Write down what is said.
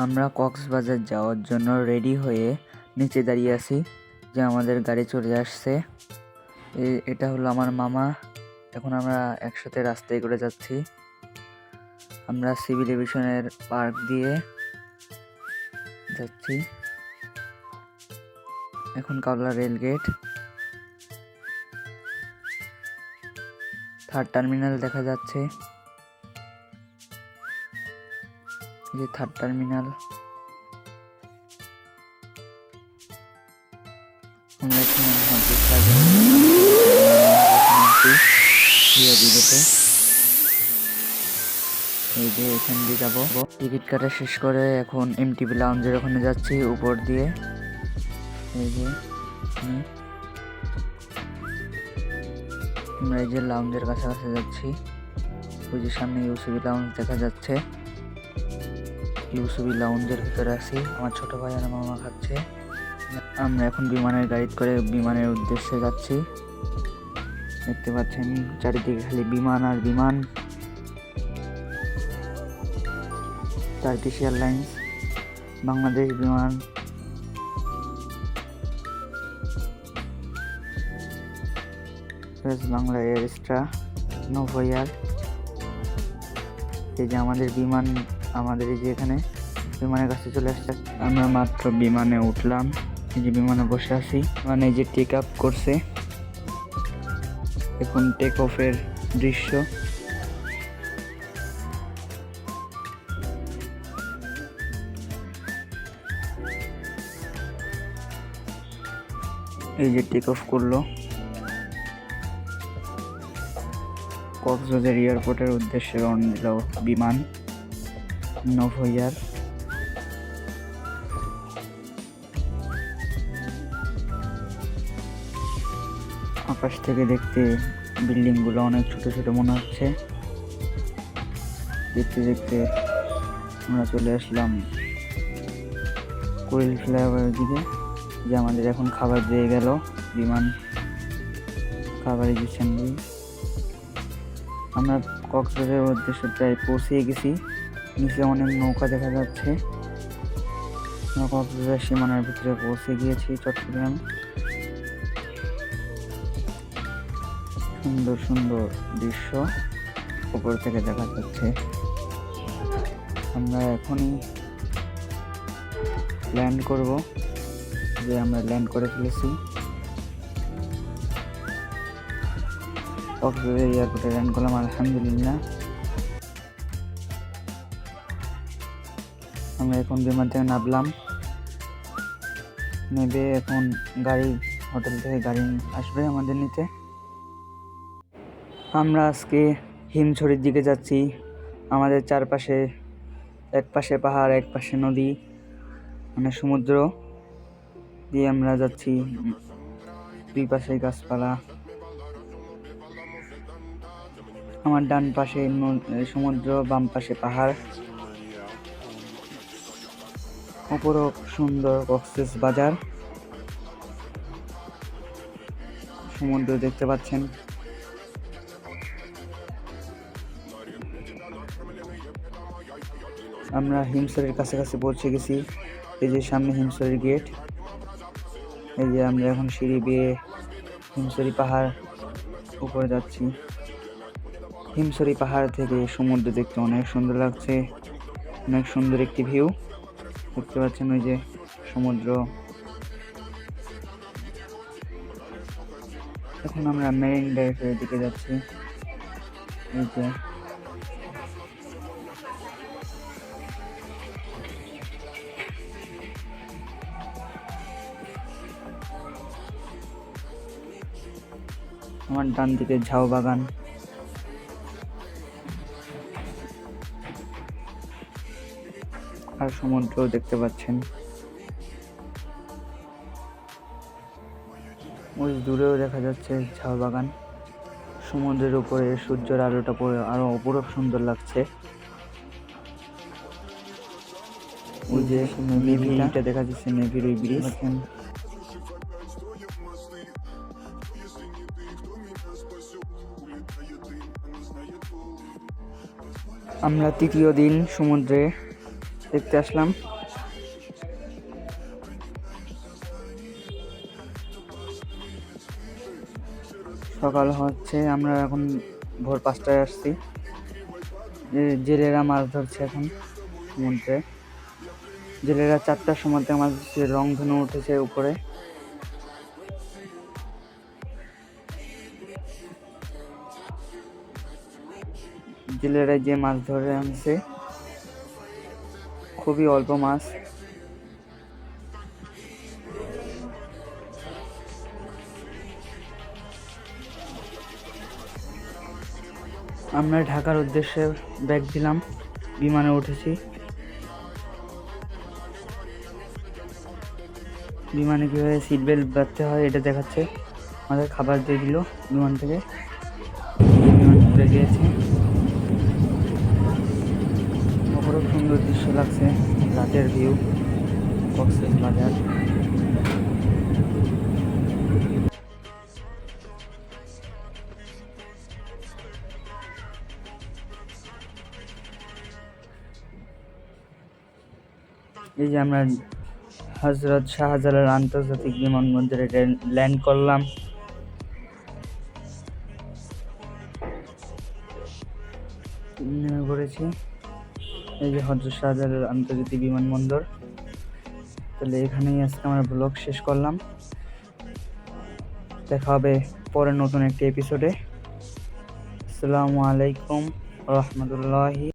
আমরা কক্সবাজার যাওয়ার জন্য রেডি হয়ে নিচে দাঁড়িয়ে আছি যে আমাদের গাড়ি চলে আসছে। এটা হলো আমার মামা। এখন আমরা একসাথে রাস্তায় করে যাচ্ছি। আমরা সিভিল এভিয়েশনের পার্ক দিয়ে যাচ্ছি। এখন Kawla rail gate, third terminal দেখা যাচ্ছে। যে থার্ড টার্মিনাল, আমরা এখানে এই যে এখান দিয়ে যাবো। টিকিট কাটা শেষ করে এখন এমটিভি লাউঞ্জের ওখানে যাচ্ছি উপর দিয়ে। এই যে আমরা এই যে লাউঞ্জের কাছাকাছি যাচ্ছি। ওই যে সামনে ইউসিবি লাউঞ্জ দেখা যাচ্ছে। ইউসিবি লাউঞ্জের ভিতরে আছি, আমার ছোট ভাই আর মামা খাচ্ছে। আমরা এখন বিমানের গাড়িতে করে বিমানের উদ্দেশ্যে যাচ্ছি। দেখতে পাচ্ছেন চারিদিকে খালি বিমান আর বিমান। টার্কিশ এয়ারলাইন্স, বাংলাদেশ বিমান, বাংলা এয়ারস্ট্রা, নোভোয়ার। এই যে আমাদের বিমান, আমাদের এই যে এখানে বিমানের কাছে চলে আসছে। আমরা মাত্র বিমানে উঠলাম। এই যে বিমানে বসে আছি, মানে যে টেক আপ করছে, এখন টেক অফের দৃশ্য। এই যে টেক অফ করলো। কক্সবাজার এয়ারপোর্টের উদ্দেশ্যে রওনা দিল বিমান নোভোয়ার। আকাশ থেকে দেখতে বিল্ডিং গুলো অনেক ছোট ছোট মনে হচ্ছে। দেখতে দেখতে আমরা চলে আসলাম কোয়েল ফ্লাইওভারের দিকে, যে আমাদের এখন খাবার দিয়ে গেল বিমান। খাবারের দিচ্ছেন। আমরা কক্সবাজারের উদ্দেশ্যে প্রায় পৌঁছে গেছি। নিচে অনেক নৌকা দেখা যাচ্ছে। আমরা কক্সবাজার সীমানার ভিতরে পৌঁছে গিয়েছি, চট্টগ্রাম। সুন্দর সুন্দর দৃশ্য উপর থেকে দেখা যাচ্ছে। আমরা এখনই ল্যান্ড করব, যে আমরা ল্যান্ড করে ফেলেছি। কক্সবাজার এয়ারপোর্টে ল্যান্ড করলাম, আলহামদুলিল্লাহ। আমরা এখন বিমান থেকে নামলাম। নেবে এখন গাড়ি, হোটেল থেকে গাড়ি আসবে আমাদের নিতে। আমরা আজকে হিমছড়ির দিকে যাচ্ছি। আমাদের চারপাশে, এক পাশে পাহাড়, এক পাশে নদী, মানে সমুদ্র দিয়ে আমরা যাচ্ছি। দুই পাশে গাছপালা। আমার ডান পাশে সমুদ্র, বাম পাশে পাহাড়। উপরও সুন্দর কক্সবাজার, সমুদ্র দেখতে পাচ্ছেন। আমরা হিমছড়ির কাছাকাছি পৌঁছে গেছি। এই যে সামনে হিমছড়ির গেট। এই যে আমরা এখন সিঁড়ি বেয়ে হিমছড়ি পাহাড় উপরে যাচ্ছি। হিমছড়ি পাহাড় থেকে সমুদ্র দেখতে অনেক সুন্দর লাগছে, অনেক সুন্দর একটি ভিউ দেখতে পাচ্ছেন। ওই যে সমুদ্র। এখন আমরা মেরিন ড্রাইভের দিকে যাচ্ছি। এই যে আমার ডান দিকে ঝাউ বাগান। আর সমুদ্র দেখতে পাচ্ছেন। ওই দূরেও দেখা যাচ্ছে ঝাউ বাগান। সমুদ্রের উপরে সূর্যের আলোটা পড়ে আরো অপরূপ সুন্দর লাগছে। ওই যে নেভিটা দেখা যাচ্ছে, নেভির ওই ব্রিজ। আমরা তৃতীয় দিন সমুদ্রে দেখতে আসলাম। সকাল হচ্ছে, আমরা এখন ভোর 5টায় আসছি। জেলেরা মাছ ধরছে এখন সমুদ্রে। জেলেরা 4টার সময় মাছ ধরছে, রংধনু উঠেছে উপরে। জেলেরা যে মাছ ধরে আনছে, খুবই অল্প মাছ। আমরা ঢাকার উদ্দেশ্যে ব্যাগ দিলাম, বিমানে উঠেছি। বিমানে কীভাবে সিট বেল্ট বাঁধতে হয় এটা দেখাচ্ছে। আমাদের খাবার দিয়ে দিল বিমান থেকে, বিমান উড়ে গিয়েছে। অপরূপ সুন্দর দৃশ্য লাগছে, রাতের ভিউ কক্সবাজার। এই যে আমরা হজরত শাহজালাল আন্তর্জাতিক বিমানবন্দরে ল্যান্ড করলাম। নেমে পড়েছি। এই যে হজরত শাহজালাল আন্তর্জাতিক বিমানবন্দর। তাহলে এখানেই আজকে আমরা ব্লগ শেষ করলাম। দেখা হবে পরে নতুন একটি এপিসোডে। আসসালামু আলাইকুম রহমতুল্লাহি।